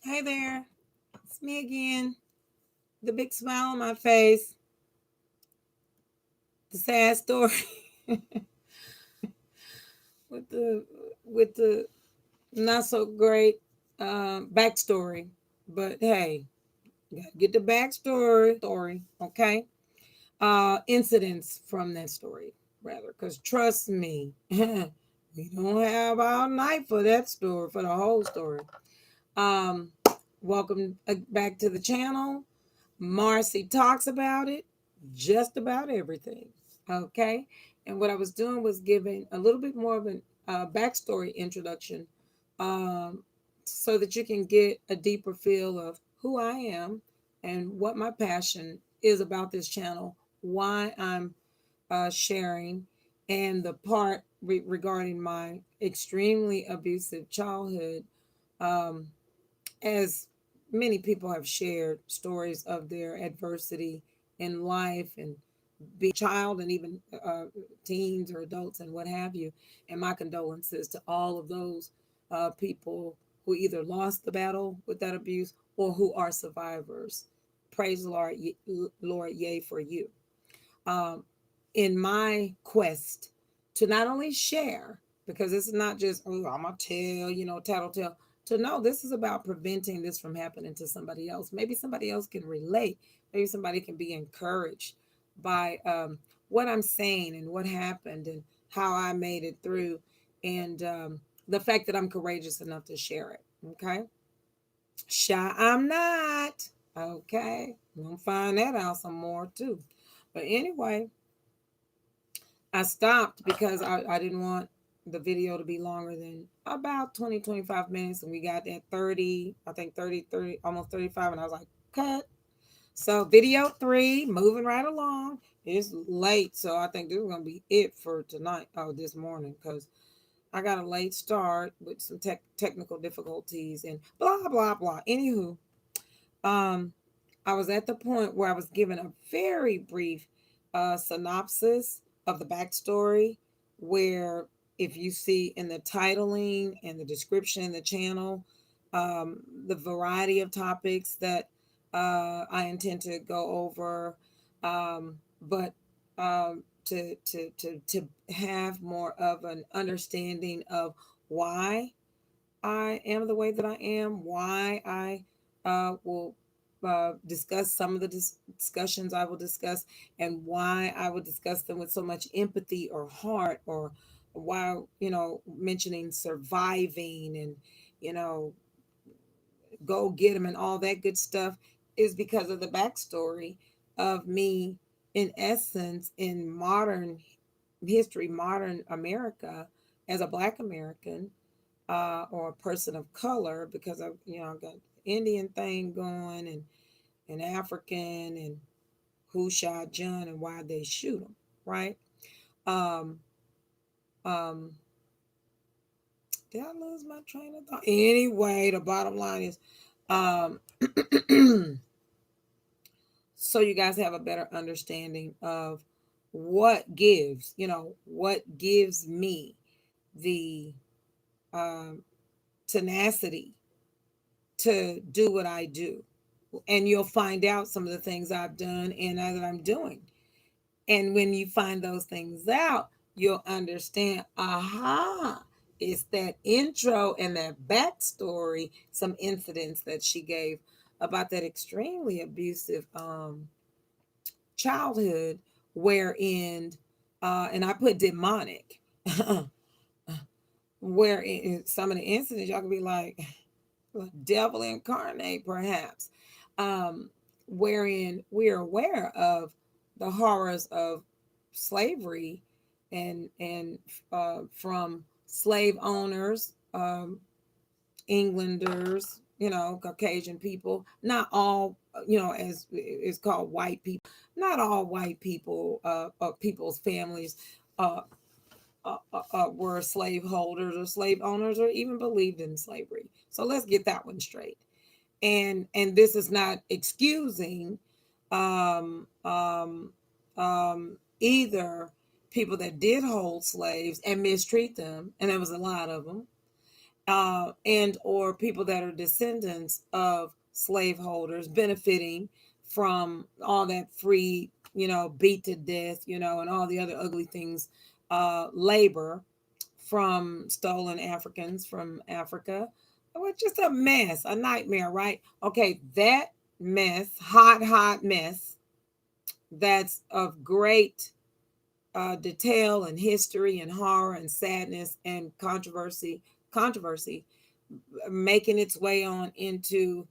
Hey there, it's me again. The big smile on my face, the sad story with the not so great backstory. But hey, you gotta get the backstory story, okay? Incidents from that story, rather, because trust me, we don't have all night for that story, for the whole story. Um, welcome back to the channel. Marcy talks about it, just about everything. Okay. And what I was doing was giving a little bit more of a backstory introduction um, so that you can get a deeper feel of who I am and what my passion is about this channel, why I'm sharing, and the part regarding my extremely abusive childhood. Um, as many people have shared stories of their adversity in life and being a child and even teens or adults and what have you. And my condolences to all of those people who either lost the battle with that abuse or who are survivors. Praise the Lord, Lord, yay for you. Um, in my quest to not only share, because this is not just, oh, I'm going to tell, tattletale, to know this is about preventing this from happening to somebody else. Maybe somebody else can relate. Maybe somebody can be encouraged by what I'm saying and what happened and how I made it through and the fact that I'm courageous enough to share it. Okay. Shy, I'm not. Okay. I'm going to find that out some more too. But anyway, I stopped because I didn't want the video to be longer than about 20-25 minutes. And we got at 30, I think 30, almost 35. And I was like, cut. So video 3, moving right along. It's late. So I think this is going to be it for tonight. Oh, this morning. Because I got a late start with some technical difficulties and blah, blah, blah. Anywho, um, I was at the point where I was given a very brief synopsis of the backstory, where if you see in the titling and the description in the channel, the variety of topics that I intend to go over, but to have more of an understanding of why I am the way that I am, why I will discuss some of the discussions I will discuss, and why I will discuss them with so much empathy or heart, or why, mentioning surviving and, you know, go get them and all that good stuff is because of the backstory of me, in essence, in modern history, modern America, as a Black American or a person of color, because I've got Indian thing going and African and who shot John and why they shoot him, right? Um, um, did I lose my train of thought? Anyway, the bottom line is, um, so you guys have a better understanding of what gives me the um, tenacity to do what I do. And you'll find out some of the things I've done and that I'm doing. And when you find those things out, you'll understand, aha, it's that intro and that backstory, some incidents that she gave about that extremely abusive childhood, wherein, and I put demonic, where in some of the incidents, y'all can be like, devil incarnate, perhaps, um, wherein we are aware of the horrors of slavery and from slave owners, Englanders, Caucasian people, not all, as it's called white people, not all white people, people's families. Uh, were slaveholders or slave owners or even believed in slavery. So let's get that one straight. And this is not excusing um, um, either people that did hold slaves and mistreat them, and there was a lot of them, and or people that are descendants of slaveholders benefiting from all that free, beat to death, and all the other ugly things, labor from stolen Africans from Africa. It was just a mess, a nightmare, right? Okay, that mess, hot mess, that's of great detail and history and horror and sadness and controversy, making its way on into,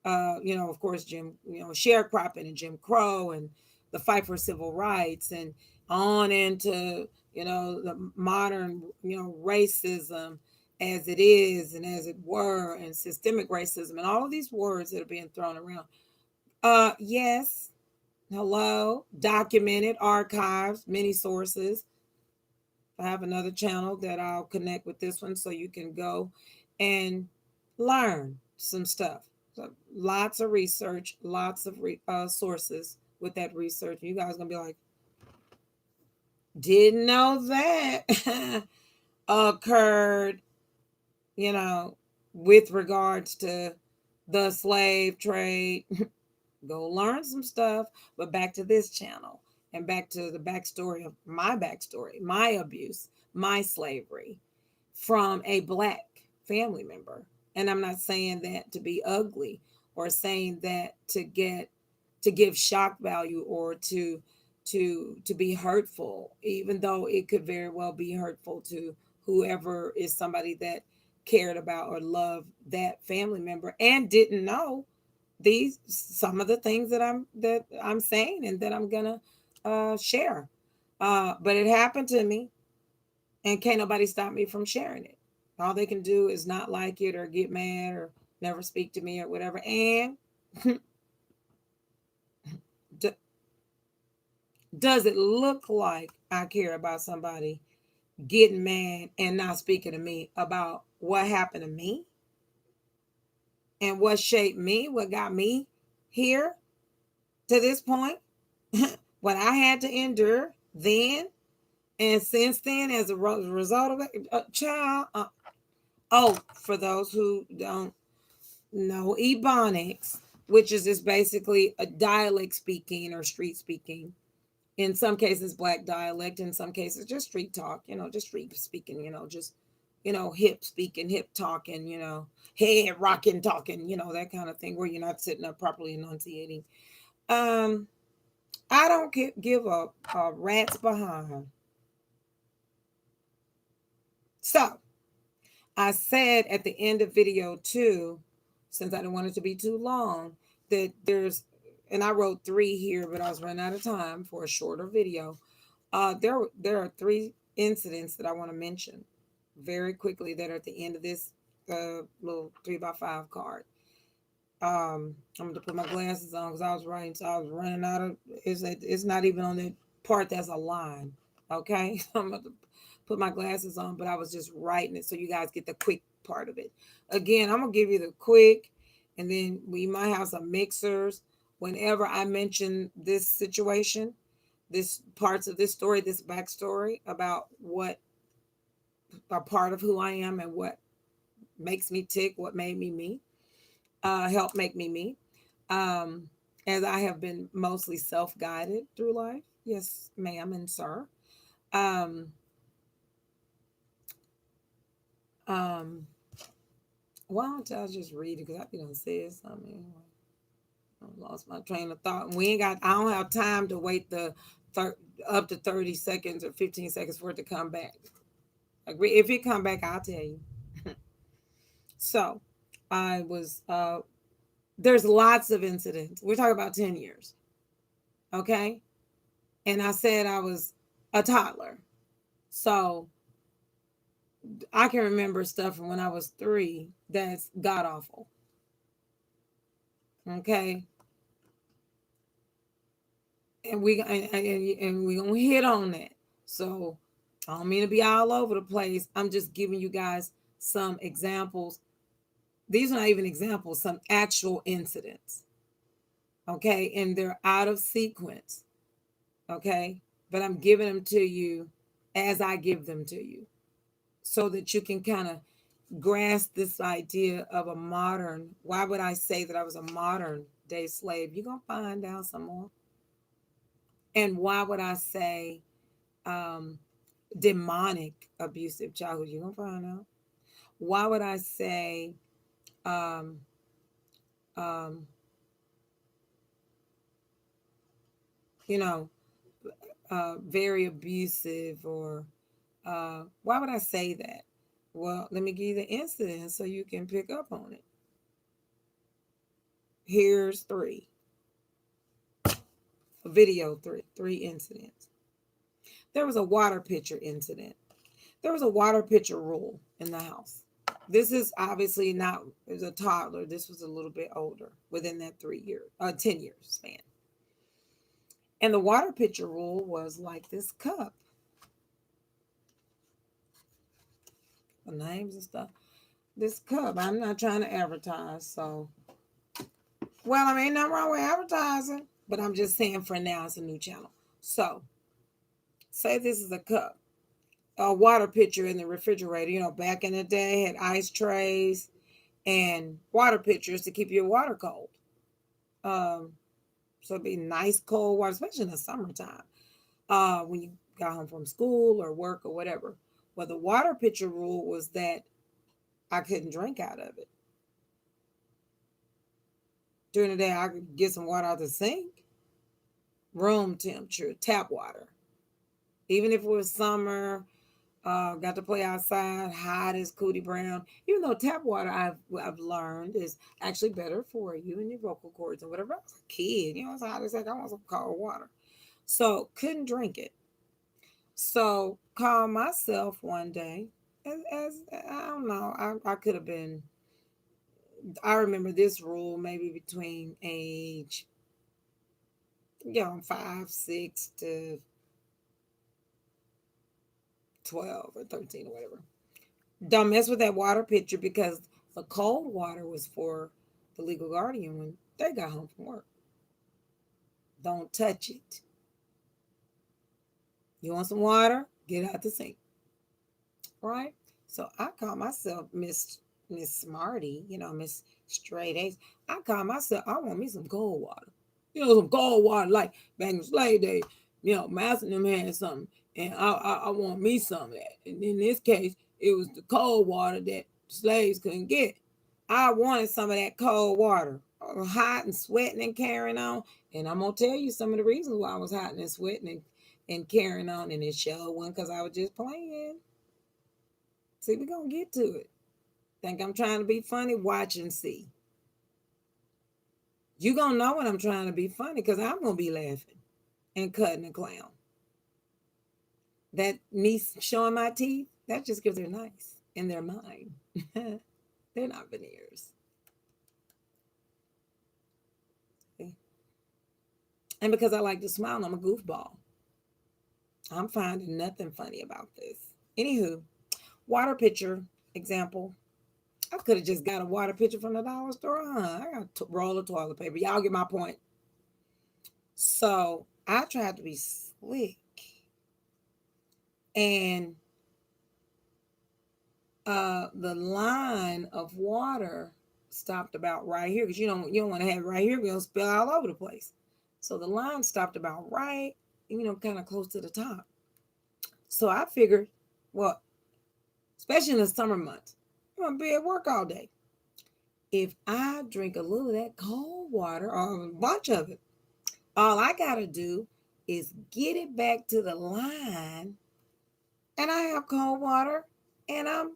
of course, sharecropping and Jim Crow and the fight for civil rights, and on into, the modern, racism as it is and as it were, and systemic racism and all of these words that are being thrown around. Yes, hello, documented, archives, many sources. I have another channel that I'll connect with this one so you can go and learn some stuff. So lots of research, lots of sources with that research. You guys gonna be like, didn't know that occurred, you know, with regards to the slave trade. Go learn some stuff. But back to this channel and back to the backstory, my abuse, my slavery from a Black family member. And I'm not saying that to be ugly or saying that to give shock value or to be hurtful, even though it could very well be hurtful to whoever is somebody that cared about or loved that family member and didn't know these some of the things that I'm saying and that I'm gonna share. But it happened to me, and can't nobody stop me from sharing it. All they can do is not like it or get mad or never speak to me or whatever. And d- does it look like I care about somebody getting mad and not speaking to me about what happened to me and what shaped me, what got me here to this point? What I had to endure then and since then as a result of it, child. Oh, for those who don't know, Ebonics, which is just basically a dialect speaking or street speaking. In some cases, Black dialect. In some cases, just street talk. Just street speaking. Just hip speaking, hip talking. Head rocking, talking. That kind of thing where you're not sitting up properly enunciating. Um, I don't give a rat's behind. So I said at the end of video two, since I didn't want it to be too long, that and I wrote three here, but I was running out of time for a shorter video. There are three incidents that I want to mention very quickly that are at the end of this little 3x5 card. I'm going to put my glasses on because I was writing, so I was running out of. It's not even on the part that's a line. Okay, I'm going to put my glasses on, but I was just writing it so you guys get the quick part of it. Again, I'm gonna give you the quick, and then we might have some mixers whenever I mention this situation, this parts of this story, this backstory about what a part of who I am and what makes me tick, what made me me, help make me me. Um, as I have been mostly self-guided through life. Yes, ma'am and sir. Um, um, why don't y'all just read it? Because I be done said something. I lost my train of thought. And we ain't got, I don't have time to wait the thir- up to 30 seconds or 15 seconds for it to come back. Agree. If it come back, I'll tell you. So I was, there's lots of incidents. We're talking about 10 years. Okay. And I said I was a toddler. So I can remember stuff from when I was 3 that's god awful. Okay. And we gonna hit on that. So I don't mean to be all over the place. I'm just giving you guys some examples. These are not even examples, some actual incidents. Okay, and they're out of sequence. Okay, but I'm giving them to you as I give them to you, so that you can kind of grasp this idea of a modern, why would I say that I was a modern day slave? You're going to find out some more. And why would I say um, demonic abusive childhood? You're going to find out. Why would I say, um, um, you know, very abusive, or why would I say that? Well, let me give you the incident so you can pick up on it. Here's three incidents. There was a water pitcher incident. There was a water pitcher rule in the house. This is obviously not, it was a toddler. This was a little bit older within that 3 year, 10 year span. And the water pitcher rule was like this cup, the names and stuff. This cup, I'm not trying to advertise. So, well, I mean, nothing wrong with advertising, but I'm just saying for now it's a new channel. So, say this is a cup, a water pitcher in the refrigerator. Back in the day, had ice trays and water pitchers to keep your water cold. Um, so it'd be nice cold water, especially in the summertime. When you got home from school or work or whatever. Well, the water pitcher rule was that I couldn't drink out of it. During the day, I could get some water out the sink, room temperature, tap water. Even if it was summer, got to play outside, hot as Cootie Brown. Even though tap water, I've learned is actually better for you and your vocal cords and whatever. I was a kid, it's hot as heck. I want some cold water, so couldn't drink it. So called myself one day, as I don't know, I could have been. I remember this rule maybe between age, 5, 6 to 12 or 13 or whatever. Don't mess with that water pitcher because the cold water was for the legal guardian when they got home from work. Don't touch it. You want some water? Get out the sink. Right? So I call myself Miss Smarty, Miss Straight Ace. I call myself, I want me some cold water. Some cold water like back in slave day. Master them had something, and I want me some of that. And in this case, it was the cold water that slaves couldn't get. I wanted some of that cold water. I was hot and sweating and carrying on. And I'm gonna tell you some of the reasons why I was hot and sweating and carrying on. And it showed one because I was just playing. See, we're gonna get to it. Think I'm trying to be funny? Watch and see. You're gonna know when I'm trying to be funny because I'm gonna be laughing and cutting a clown. That me showing my teeth, that's just because they're nice in their mind. They're not veneers. And because I like to smile, I'm a goofball. I'm finding nothing funny about this. Anywho, water pitcher example. I could have just got a water pitcher from the dollar store. I got a roll of toilet paper. Y'all get my point. So I tried to be slick. And the line of water stopped about right here because you don't want to have it right here. We're going to spill all over the place. So the line stopped about right, kind of close to the top. So I figured, well, especially in the summer months, I'm going to be at work all day. If I drink a little of that cold water or a bunch of it, all I got to do is get it back to the line and I have cold water and I'm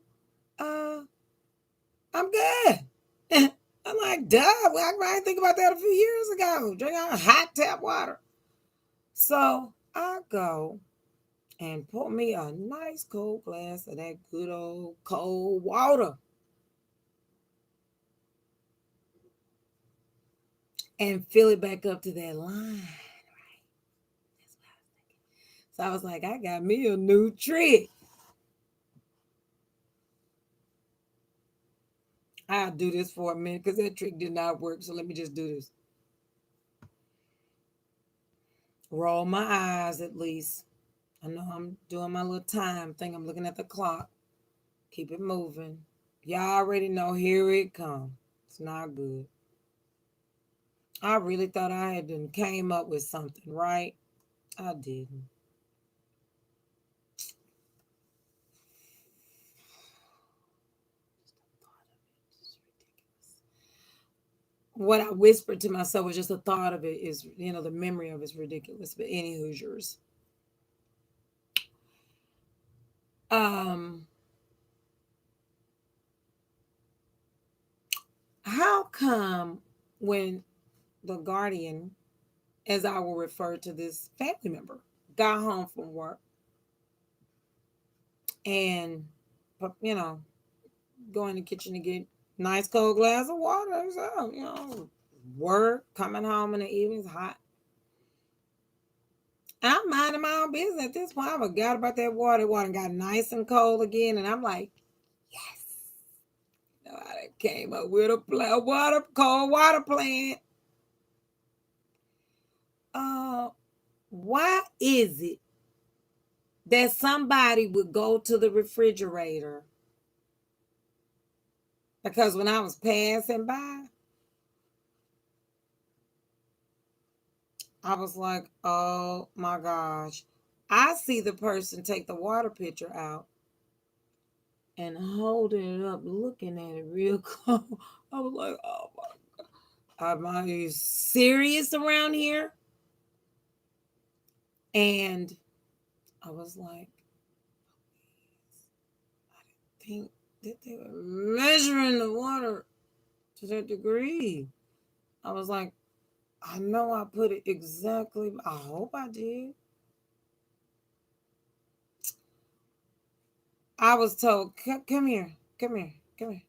good. I'm like, duh, I didn't think about that a few years ago. Drink out hot tap water. So I go and pour me a nice cold glass of that good old cold water. And fill it back up to that line. Right. That's what I was thinking. So I was like, I got me a new trick. I'll do this for a minute because that trick did not work. So let me just do this. Roll my eyes at least. I know I'm doing my little time thing. I'm looking at the clock. Keep it moving. Y'all already know, here it come. It's not good. I really thought I had done came up with something, right? I didn't. What I whispered to myself was just the thought of it is, the memory of it is ridiculous. But any Hoosiers. Um, how come when the guardian, as I will refer to this family member, got home from work and, go in the kitchen to get nice cold glass of water, so, work, coming home in the evenings hot. I'm minding my own business at this point. I forgot about that water. Water got nice and cold again, and I'm like, yes. I came up with a cold water plant. Uh, why is it that somebody would go to the refrigerator? Because when I was passing by, I was like, oh my gosh. I see the person take the water pitcher out and holding it up, looking at it real close. I was like, oh my God. Am I serious around here? And I was like, I didn't think that they were measuring the water to that degree. I was like, I know I put it exactly. I hope I did. I was told, come here, come here, come here.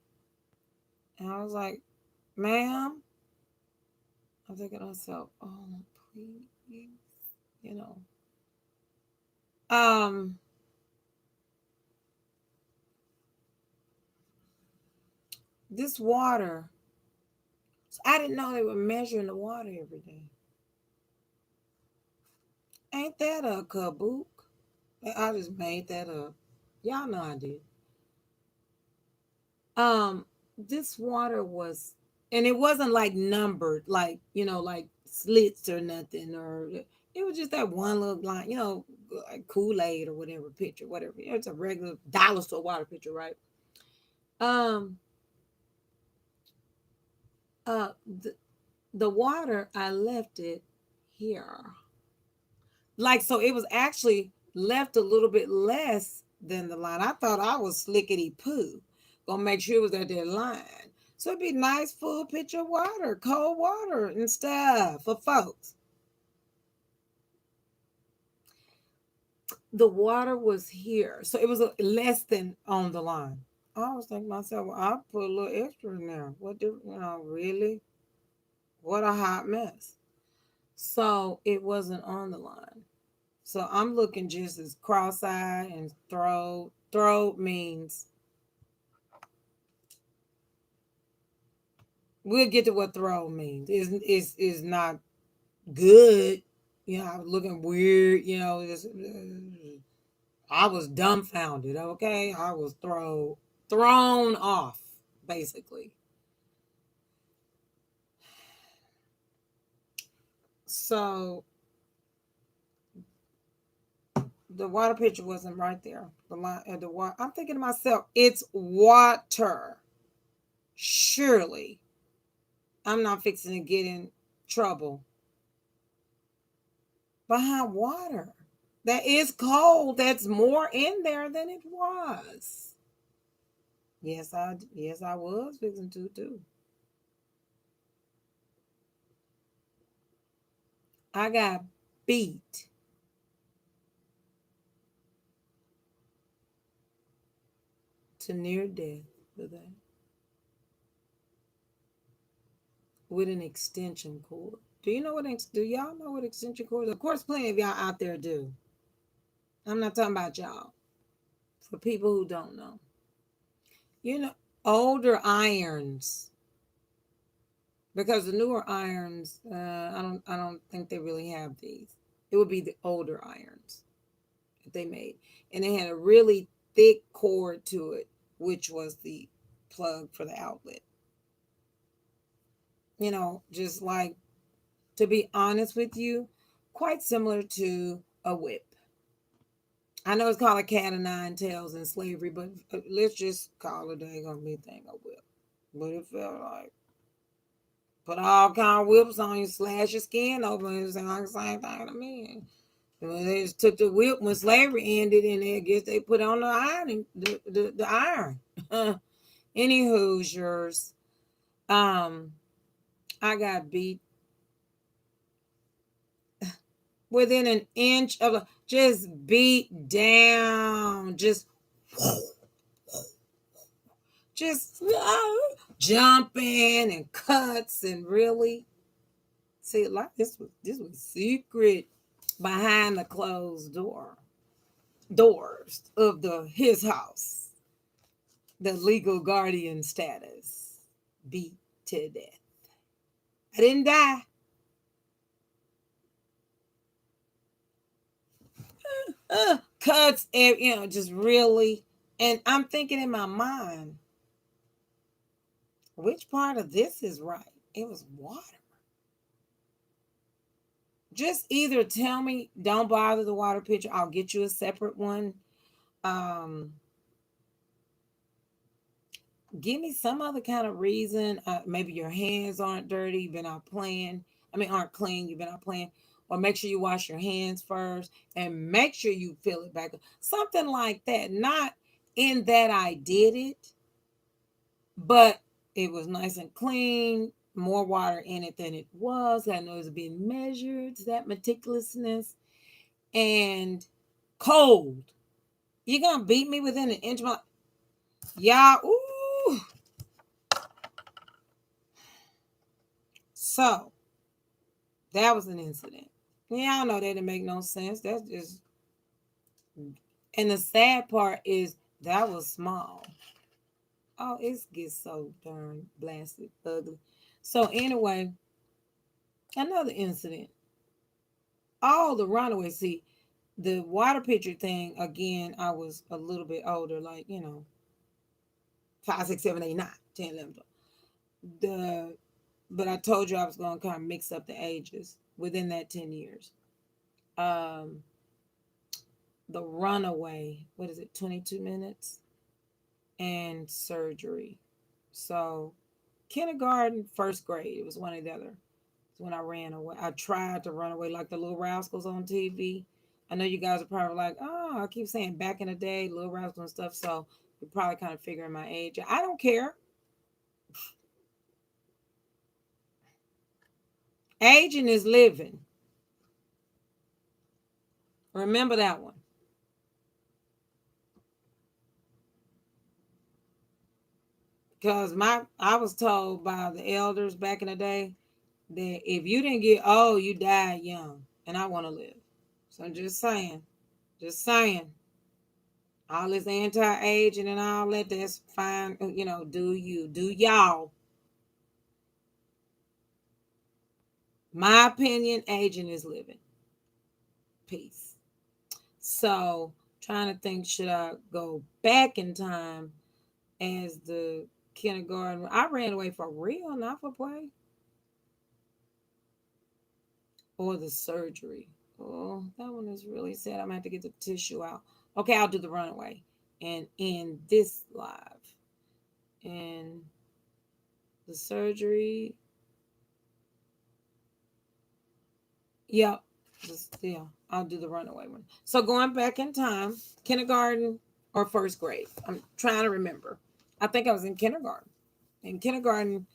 And I was like, ma'am. I'm thinking to myself, oh, please, you know. Um, this water, I didn't know they were measuring the water every day. Ain't that a kabook? I just made that up. Y'all know I did. Um, this water was, and it wasn't like numbered, like like slits or nothing, or it was just that one little line, like Kool-Aid or whatever pitcher, whatever. It's a regular dollar store water pitcher, right? Um, uh, the water I left it here, like so it was actually left a little bit less than the line. I thought I was slickety poo, gonna make sure it was at that line. So it'd be nice full pitcher of water, cold water and stuff for folks. The water was here, so it was less than on the line. I was thinking to myself, well, I'll put a little extra in there. What do really? What a hot mess. So it wasn't on the line. So I'm looking just as cross-eyed and throat. Throat means we'll get to what throat means. Is not good. I was looking weird. I was dumbfounded. Okay, I was thrown off, basically. So the water pitcher wasn't right there. The line at the water. I'm thinking to myself, it's water. Surely, I'm not fixing to get in trouble behind water. That is cold. That's more in there than it was. Yes, I was fixing to too. I got beat to near death for that with an extension cord. Do y'all know what extension cords? Of course, plenty of y'all out there do. I'm not talking about y'all. For people who don't know, you know, older irons, because the newer irons, I don't think they really have these. It would be the older irons that they made, and they had a really thick cord to it, which was the plug for the outlet. Just like, to be honest with you, quite similar to a whip. I know it's called a cat of nine tails in slavery, but let's just call it a gonna be thing a whip. But it felt like put all kind of whips on you, slash your skin open. It's like the same thing to me. They just took the whip when slavery ended, and I guess they put on the iron, the iron. Any Hoosiers, I got beat within an inch of just beat down, just jumping and cuts and really see like this was secret behind the closed doors of the his house. The legal guardian status beat to death. I didn't die. Cuts, just really. And I'm thinking in my mind, which part of this is right? It was water. Just either tell me, don't bother the water pitcher. I'll get you a separate one. Um, Give me some other kind of reason. Maybe your hands aren't dirty. You've been out playing. Aren't clean. You've been out playing. Or make sure you wash your hands first and make sure you fill it back up. Something like that. Not in that I did it, but it was nice and clean. More water in it than it was. I know it was being measured. That meticulousness. And cold. You're going to beat me within an inch of my... Y'all, ooh. So, that was an incident. Y'all know that didn't make no sense. That's just... And the sad part is that was small. Oh, it gets so darn blasted ugly. So anyway, another incident. Oh, the runaway. See, the water pitcher thing, again, I was a little bit older, like, 5, 6, 7, 8, 9, 10, 11, 12. But I told you I was going to kind of mix up the ages within that 10 years. The runaway, what is it, 22 minutes? And surgery. So kindergarten, first grade, it was one or the other. It's when I ran away. I tried to run away like the Little Rascals on TV. I know you guys are probably like, oh, I keep saying back in the day, Little Rascals and stuff. So you're probably kind of figuring my age. I don't care. Aging is living. Remember that one. Because I was told by the elders back in the day that if you didn't get old, you died young. And I want to live. So I'm just saying. Just saying. All this anti-aging and all that, that's fine. Do you. Do y'all. My opinion, aging is living. Peace. So, trying to think, should I go back in time as the kindergarten? I ran away for real, not for play. Or the surgery. Oh, that one is really sad. I'm going to have to get the tissue out. Okay, I'll do the runaway. And in this live. And the surgery. Yep. Yeah, I'll do the runaway one. So going back in time, kindergarten or first grade. I'm trying to remember. I think I was in kindergarten. In kindergarten,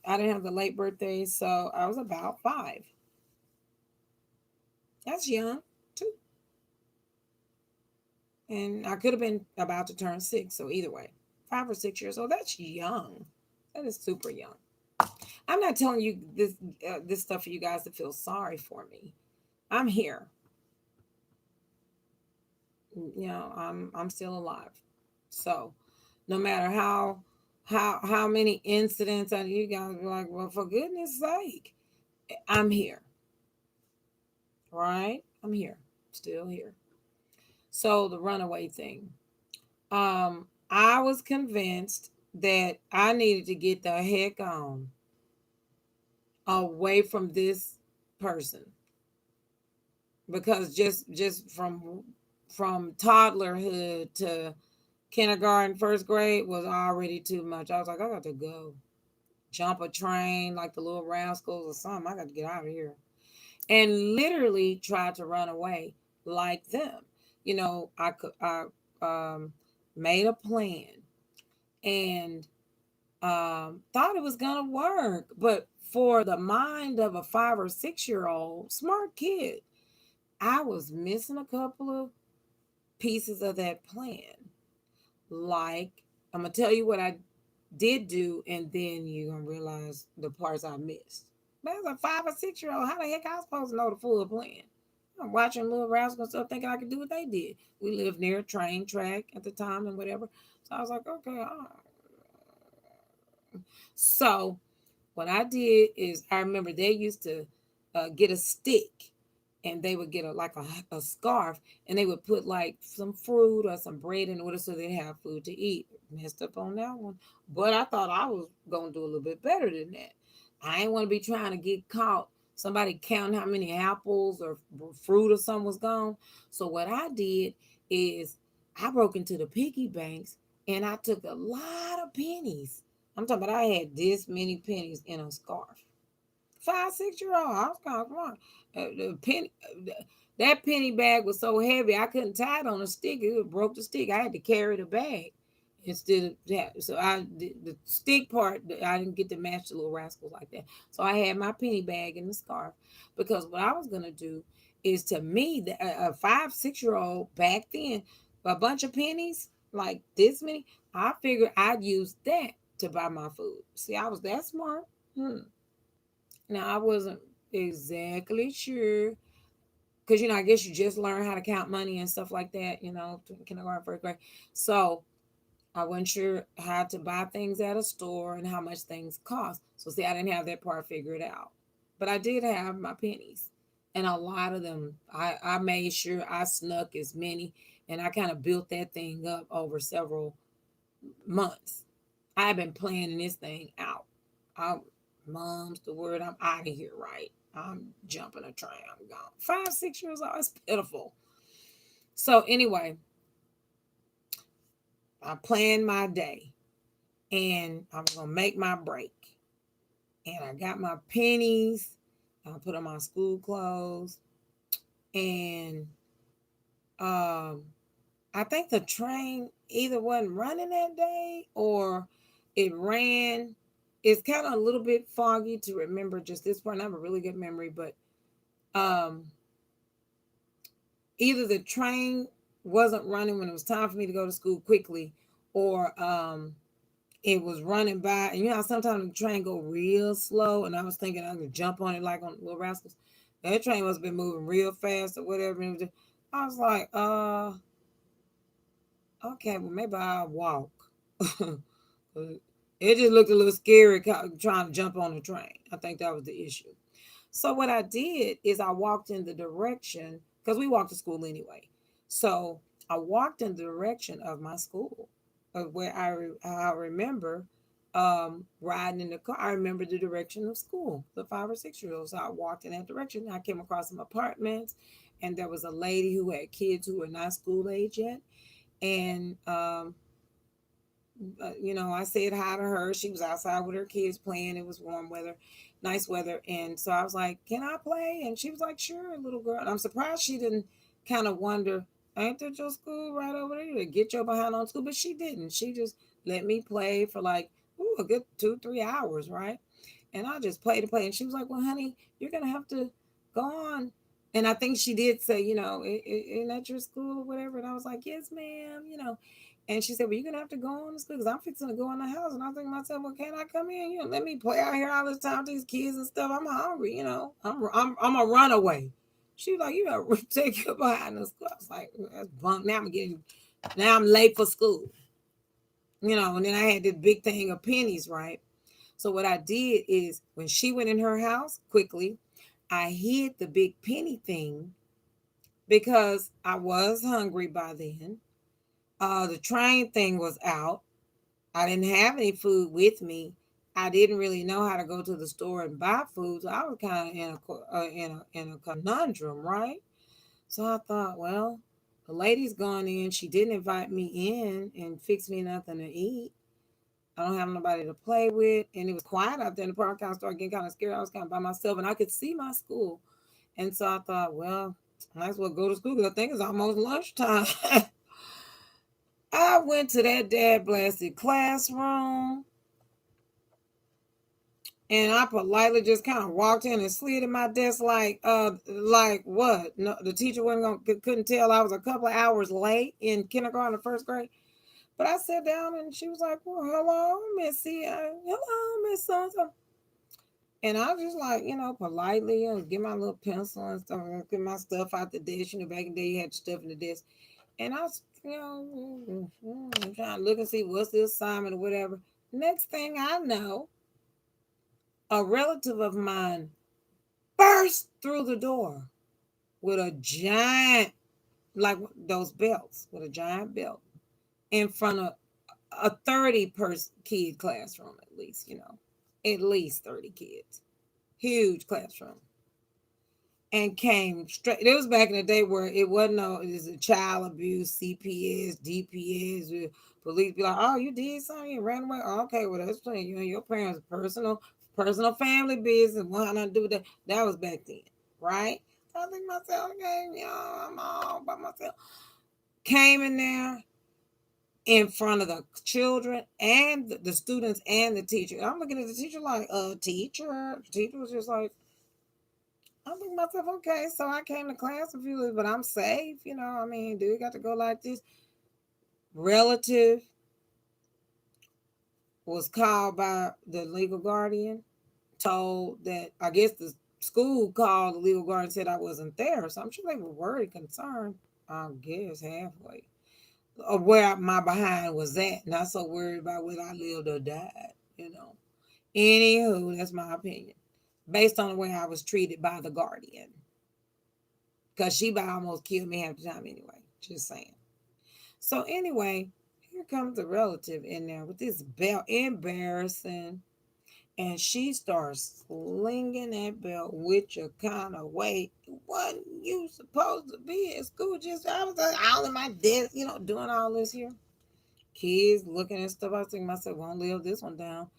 I didn't have the late birthday, so I was about 5. That's young, too. And I could have been about to turn 6, so either way, 5 or 6 years old. That's young. That is super young. I'm not telling you this stuff for you guys to feel sorry for me. I'm here. I'm still alive. So no matter how many incidents, and you guys be like, well, for goodness sake, I'm here. Right? I'm here. Still here. So the runaway thing. I was convinced that I needed to get the heck on away from this person, because just from toddlerhood to kindergarten, first grade was already too much. I was like, I got to go jump a train like the little rascals or something. I got to get out of here. And literally tried to run away like them. I um, made a plan and thought it was gonna work, but for the mind of a 5 or 6 year old smart kid, I was missing a couple of pieces of that plan. Like, I'm gonna tell you what I did do, and then you're gonna realize the parts I missed. But as a 5 or 6 year old, how the heck I supposed to know the full plan? I'm watching Little Rascals and stuff, thinking I could do what they did. We lived near a train track at the time and whatever. So I was like, okay. So what I did is, I remember they used to get a stick, and they would get a scarf, and they would put like some fruit or some bread in order so they'd have food to eat. Messed up on that one, but I thought I was gonna do a little bit better than that. I ain't want to be trying to get caught. Somebody counting how many apples or fruit or something was gone. So what I did is I broke into the piggy banks and I took a lot of pennies. I'm talking about I had this many pennies in a scarf. 5, 6 year old. I was kind of, come on. The penny, that penny bag was so heavy I couldn't tie it on a stick. It broke the stick. I had to carry the bag instead of that. So the stick part, I didn't get to match the Little Rascals like that. So I had my penny bag in the scarf, because what I was gonna do is, to me, a 5, 6 year old back then, a bunch of pennies like this many, I figured I'd use that to buy my food. See, I was that smart. Now, I wasn't exactly sure, because I guess you just learn how to count money and stuff like that, kindergarten, first grade. So I wasn't sure how to buy things at a store and how much things cost. So see, I didn't have that part figured out, but I did have my pennies, and a lot of them. I made sure I snuck as many, and I kind of built that thing up over several months. I've been planning this thing out. I, Mom's the word. I'm out of here, right? I'm jumping a train. I'm gone. 5, 6 years old. It's pitiful. So anyway, I planned my day, and I was gonna make my break. And I got my pennies. I put on my school clothes, and um, I think the train either wasn't running that day or it ran. It's kind of a little bit foggy to remember just this part. I have a really good memory, but um, either the train wasn't running when it was time for me to go to school quickly, or it was running by. And sometimes the train go real slow, and I was thinking I could jump on it like on Little Rascals. That train must have been moving real fast or whatever. I was like, okay, well, maybe I'll walk. It just looked a little scary trying to jump on the train. I think that was the issue. So what I did is I walked in the direction, because we walked to school anyway. So I walked in the direction of my school, of where I remember riding in the car. I remember the direction of school, the 5 or 6 year olds. So I walked in that direction. I came across some apartments, and there was a lady who had kids who were not school age yet. And I said hi to her. She was outside with her kids playing. It was warm weather, nice weather. And so I was like, can I play? And she was like, sure, little girl. And I'm surprised she didn't kind of wonder, ain't that your school right over there? To get your behind on school. But she didn't. She just let me play for like, a good 2, 3 hours, right? And I just played and played. And she was like, well, honey, you're going to have to go on. And I think she did say, isn't that your school or whatever? And I was like, yes, ma'am. And she said, well, you're going to have to go on to school, because I'm fixing to go in the house. And I think to myself, well, can I come in? Let me play out here all this time with these kids and stuff. I'm hungry, I'm a runaway. She was like, you got to take your behind the school. I was like, that's bunk. Now I'm late for school. And then I had this big thing of pennies, right? So what I did is, when she went in her house quickly, I hid the big penny thing, because I was hungry by then. The train thing was out. I didn't have any food with me. I didn't really know how to go to the store and buy food, so I was kind of in a conundrum, right? So I thought, well, the lady's gone in. She didn't invite me in and fix me nothing to eat. I don't have nobody to play with, and it was quiet out there in the park. I started getting kind of scared. I was kind of by myself, and I could see my school. And so I thought, well, I might as well go to school because I think it's almost lunchtime. I went to that dad blasted classroom, and I politely just kind of walked in and slid in my desk like what? No, the teacher wasn't couldn't tell I was a couple of hours late in kindergarten or first grade. But I sat down and she was like, "Well, hello, Missy. Hello, Miss So and so." And I just like, politely, get my little pencil and stuff, get my stuff out the desk. Back in the day, you had stuff in the desk. And I was, I'm trying to look and see what's the assignment or whatever. Next thing I know, a relative of mine burst through the door with a giant, like those belts, with a giant belt in front of a 30-person kid classroom, at least 30 kids. Huge classroom. And came straight. It was back in the day where it wasn't it was a child abuse, CPS, DPS, police be like, oh, you did something, you ran away. Oh, okay, well that's playing you and your parents' personal family business. What had nothing to do with that. That was back then, right? I think myself, okay, I'm all by myself. Came in there in front of the children and the students and the teacher. I'm looking at the teacher like, teacher. The teacher was just like, I'm thinking to myself, okay, so I came to class a few days, but I'm safe, I mean, do you got to go like this? Relative was called by the legal guardian, told that I guess the school called the legal guardian, said I wasn't there. So I'm sure they were worried, concerned, I guess halfway, of where my behind was at. Not so worried about whether I lived or died. Anywho, that's my opinion. Based on the way I was treated by the guardian. Because she about almost killed me half the time anyway. Just saying. So anyway, here comes the relative in there with this belt. Embarrassing. And she starts slinging that belt with your kind of weight. Wasn't you supposed to be at school? Just I was all in my desk, doing all this here. Kids looking at stuff. I was thinking to myself, won't live this one down.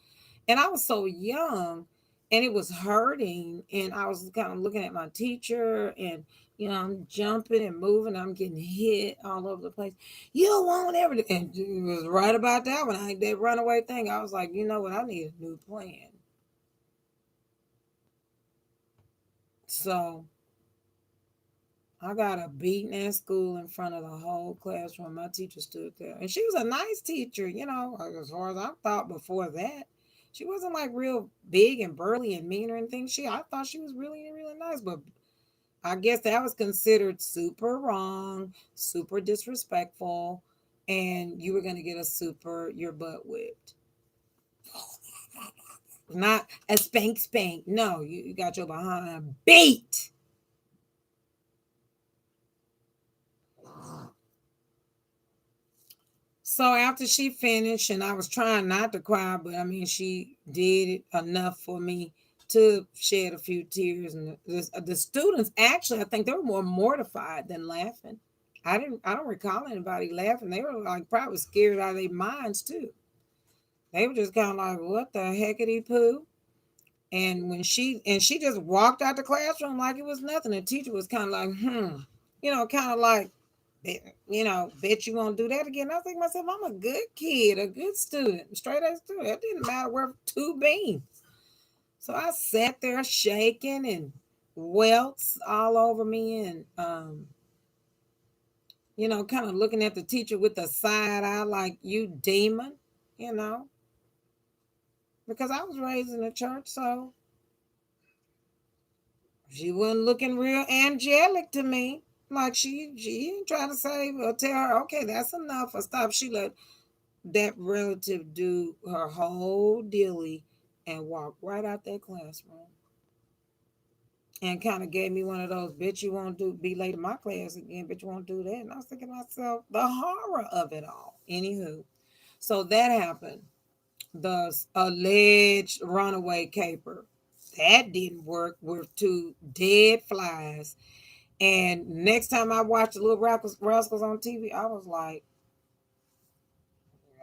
And I was so young and it was hurting. And I was kind of looking at my teacher and, I'm jumping and moving. I'm getting hit all over the place. You won't ever. And it was right about that when I that runaway thing. I was like, you know what? I need a new plan. So I got a beating at school in front of the whole classroom. My teacher stood there. And she was a nice teacher, as far as I thought before that. She wasn't like real big and burly and mean or anything. I thought she was really, really nice. But I guess that was considered super wrong, super disrespectful, and you were going to get your butt whipped. Not a spank spank. No, you got your behind beat. So after she finished, and I was trying not to cry, but I mean, she did it enough for me to shed a few tears. And the students actually, I think they were more mortified than laughing. I don't recall anybody laughing. They were like probably scared out of their minds too. They were just kind of like, what the heckity poo? And she just walked out the classroom like it was nothing. The teacher was kind of like, kind of like, bet you won't do that again. I think to myself, I'm a good kid, a good student, straight A student. It didn't matter where two beans. So I sat there shaking and welts all over me and kind of looking at the teacher with a side eye like you demon, you know, because I was raised in the church, so she wasn't looking real angelic to me. Like she didn't try to say or tell her, okay, that's enough or stop. She let that relative do her whole dilly and walk right out that classroom. And kind of gave me one of those, bitch, you won't be late in my class again, bitch, you won't do that. And I was thinking to myself, the horror of it all. Anywho, So that happened. The alleged runaway caper. That didn't work with two dead flies. And next time I watched the Little Rascals on TV, I was like,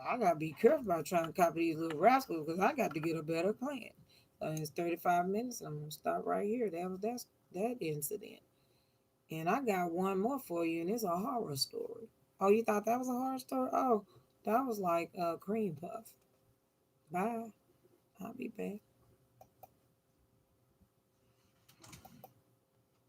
I gotta be careful about trying to copy these Little Rascals because I got to get a better plan. It's 35 minutes. I'm gonna stop right here. That incident. And I got one more for you, and it's a horror story. Oh, you thought that was a horror story? Oh, that was like a cream puff. Bye. I'll be back.